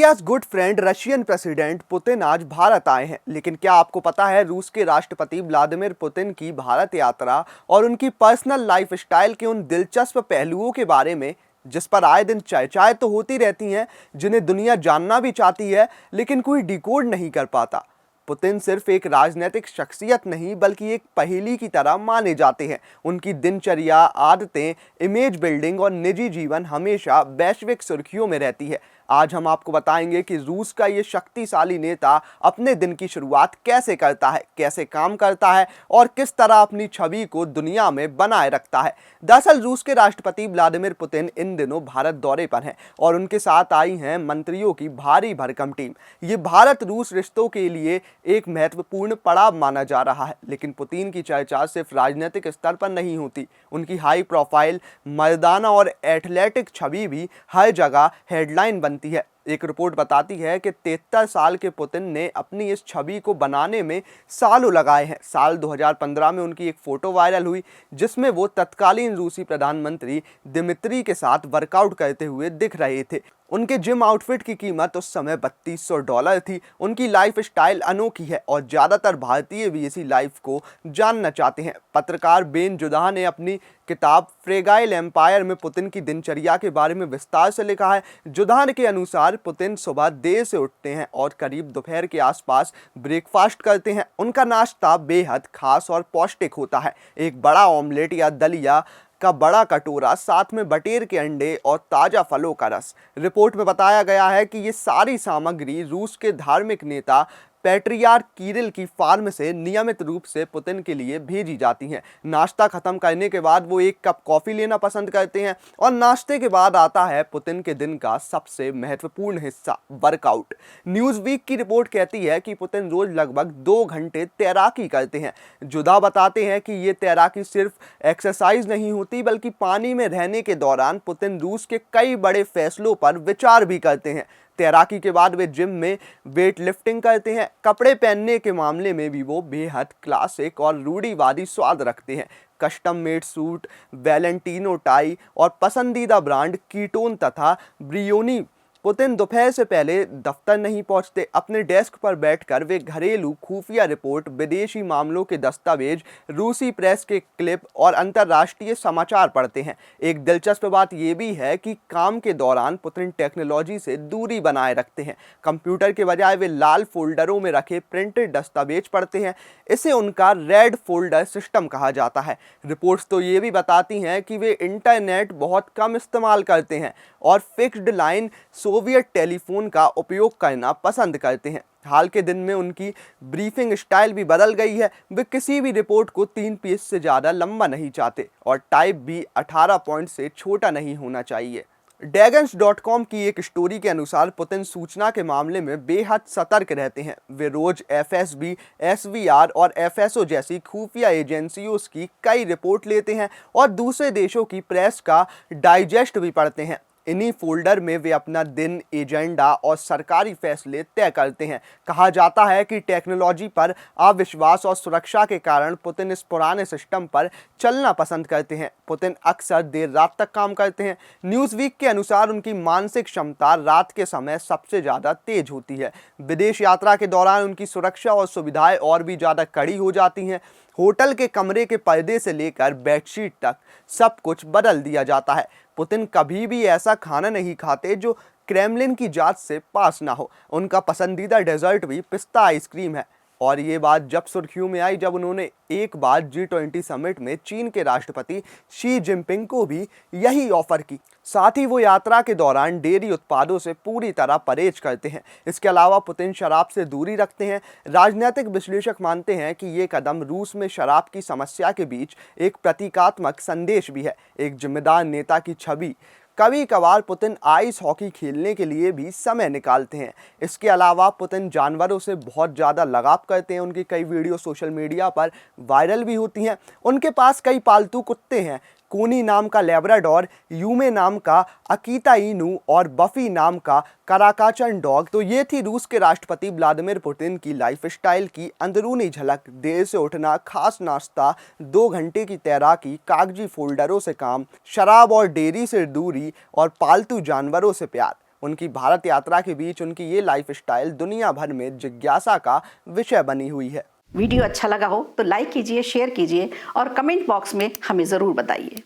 India's good friend Russian president Putin आज भारत आए हैं। लेकिन क्या आपको पता है रूस के राष्ट्रपति व्लादिमीर पुतिन की भारत यात्रा और उनकी पर्सनल लाइफस्टाइल के उन दिलचस्प पहलुओं के बारे में जिस पर आए दिन चर्चाएं तो होती रहती हैं, जिन्हें दुनिया जानना भी चाहती है लेकिन कोई डिकोड नहीं कर पाता। पुतिन सिर्फ एक राजनीतिक शख्सियत नहीं बल्कि एक पहेली की तरह माने जाते हैं। उनकी दिनचर्या, आदतें, इमेज बिल्डिंग और निजी जीवन हमेशा वैश्विक सुर्खियों में रहती है। आज हम आपको बताएंगे कि रूस का ये शक्तिशाली नेता अपने दिन की शुरुआत कैसे करता है, कैसे काम करता है और किस तरह अपनी छवि को दुनिया में बनाए रखता है। दरअसल रूस के राष्ट्रपति व्लादिमीर पुतिन इन दिनों भारत दौरे पर हैं और उनके साथ आई हैं मंत्रियों की भारी भरकम टीम। ये भारत रूस रिश्तों के लिए एक महत्वपूर्ण पड़ाव माना जा रहा है। लेकिन पुतिन की चर्चा सिर्फ राजनीतिक स्तर पर नहीं होती, उनकी हाई प्रोफाइल, मर्दाना और एथलेटिक छवि भी हर जगह हेडलाइन बनती है। एक रिपोर्ट बताती है कि 73 साल के पुतिन ने अपनी इस छवि को बनाने में सालों लगाए हैं। साल 2015 में उनकी एक फोटो वायरल हुई जिसमें वो तत्कालीन रूसी प्रधानमंत्री दिमित्री के साथ वर्कआउट करते हुए दिख रहे थे। उनके जिम आउटफिट की कीमत उस समय $3200 थी। उनकी लाइफ स्टाइल अनोखी है और ज़्यादातर भारतीय भी इसी लाइफ को जानना चाहते हैं। पत्रकार बेन जुदाह ने अपनी किताब फ्रेगाइल एम्पायर में पुतिन की दिनचर्या के बारे में विस्तार से लिखा है। जुदाह के अनुसार पुतिन सुबह देर से उठते हैं और करीब दोपहर के आसपास ब्रेकफास्ट करते हैं। उनका नाश्ता बेहद खास और पौष्टिक होता है। एक बड़ा ऑमलेट या दलिया का बड़ा कटोरा, साथ में बटेर के अंडे और ताज़ा फलों का रस। रिपोर्ट में बताया गया है कि ये सारी सामग्री रूस के धार्मिक नेता पैट्रियार्क किरिल की फार्म से नियमित रूप से पुतिन के लिए भेजी जाती हैं। नाश्ता खत्म करने के बाद वो एक कप कॉफ़ी लेना पसंद करते हैं और नाश्ते के बाद आता है पुतिन के दिन का सबसे महत्वपूर्ण हिस्सा, वर्कआउट। न्यूज़ वीक की रिपोर्ट कहती है कि पुतिन रोज लगभग 2 घंटे तैराकी करते हैं। जुदा बताते हैं कि ये तैराकी सिर्फ एक्सरसाइज नहीं होती बल्कि पानी में रहने के दौरान पुतिन रूस के कई बड़े फैसलों पर विचार भी करते हैं। तैराकी के बाद वे जिम में वेट लिफ्टिंग करते हैं। कपड़े पहनने के मामले में भी वो बेहद क्लासिक और रूढ़िवादी स्वाद रखते हैं। Custom made suit, Valentino tie और पसंदीदा ब्रांड कीटोन तथा ब्रियोनी। पुतिन दोपहर से पहले दफ्तर नहीं पहुंचते। अपने डेस्क पर बैठकर वे घरेलू खुफिया रिपोर्ट, विदेशी मामलों के दस्तावेज, रूसी प्रेस के क्लिप और अंतर्राष्ट्रीय समाचार पढ़ते हैं। एक दिलचस्प बात यह भी है कि काम के दौरान पुतिन टेक्नोलॉजी से दूरी बनाए रखते हैं। कंप्यूटर के बजाय वे लाल फोल्डरों में रखे प्रिंटेड दस्तावेज पढ़ते हैं। इसे उनका रेड फोल्डर सिस्टम कहा जाता है। रिपोर्ट्स तो ये भी बताती हैं कि वे इंटरनेट बहुत कम इस्तेमाल करते हैं और फिक्स्ड लाइन सोवियत टेलीफोन का उपयोग करना पसंद करते हैं। हाल के दिन में उनकी ब्रीफिंग स्टाइल भी बदल गई है। वे किसी भी रिपोर्ट को 3 पेज से ज़्यादा लंबा नहीं चाहते और टाइप भी 18 पॉइंट से छोटा नहीं होना चाहिए। Dagans.com की एक स्टोरी के अनुसार पुतिन सूचना के मामले में बेहद सतर्क रहते हैं। वे रोज FSB, SVR और FSO जैसी खुफिया एजेंसियों की कई रिपोर्ट लेते हैं और दूसरे देशों की प्रेस का डाइजेस्ट भी पढ़ते हैं। इन्हीं फोल्डर में वे अपना दिन, एजेंडा और सरकारी फैसले तय करते हैं। कहा जाता है कि टेक्नोलॉजी पर अविश्वास और सुरक्षा के कारण पुतिन इस पुराने सिस्टम पर चलना पसंद करते हैं। पुतिन अक्सर देर रात तक काम करते हैं। न्यूज़ वीक के अनुसार उनकी मानसिक क्षमता रात के समय सबसे ज़्यादा तेज होती है। विदेश यात्रा के दौरान उनकी सुरक्षा और सुविधाएं और भी ज़्यादा कड़ी हो जाती हैं। होटल के कमरे के पर्दे से लेकर बेडशीट तक सब कुछ बदल दिया जाता है। पुतिन कभी भी ऐसा खाना नहीं खाते जो क्रेमलिन की जांच से पास ना हो। उनका पसंदीदा डेजर्ट भी पिस्ता आइसक्रीम है। और ये बात जब सुर्खियों में आई जब उन्होंने एक बार G20 समिट में चीन के राष्ट्रपति शी जिनपिंग को भी यही ऑफर की। साथ ही वो यात्रा के दौरान डेयरी उत्पादों से पूरी तरह परहेज करते हैं। इसके अलावा पुतिन शराब से दूरी रखते हैं। राजनीतिक विश्लेषक मानते हैं कि ये कदम रूस में शराब की समस्या के बीच एक प्रतीकात्मक संदेश भी है, एक जिम्मेदार नेता की छवि। कभी कभार पुतिन आइस हॉकी खेलने के लिए भी समय निकालते हैं। इसके अलावा पुतिन जानवरों से बहुत ज़्यादा लगाव करते हैं। उनकी कई वीडियो सोशल मीडिया पर वायरल भी होती हैं। उनके पास कई पालतू कुत्ते हैं। कोनी नाम का लैब्राडोर, यूमे नाम का अकीता इनू और बफी नाम का कराकाचन डॉग। तो ये थी रूस के राष्ट्रपति व्लादिमीर पुतिन की लाइफस्टाइल की अंदरूनी झलक। देर से उठना, खास नाश्ता, 2 घंटे की तैराकी, कागजी फोल्डरों से काम, शराब और डेयरी से दूरी और पालतू जानवरों से प्यार। उनकी भारत यात्रा के बीच उनकी ये लाइफस्टाइल दुनिया भर में जिज्ञासा का विषय बनी हुई है। वीडियो अच्छा लगा हो तो लाइक कीजिए, शेयर कीजिए और कमेंट बॉक्स में हमें ज़रूर बताइए।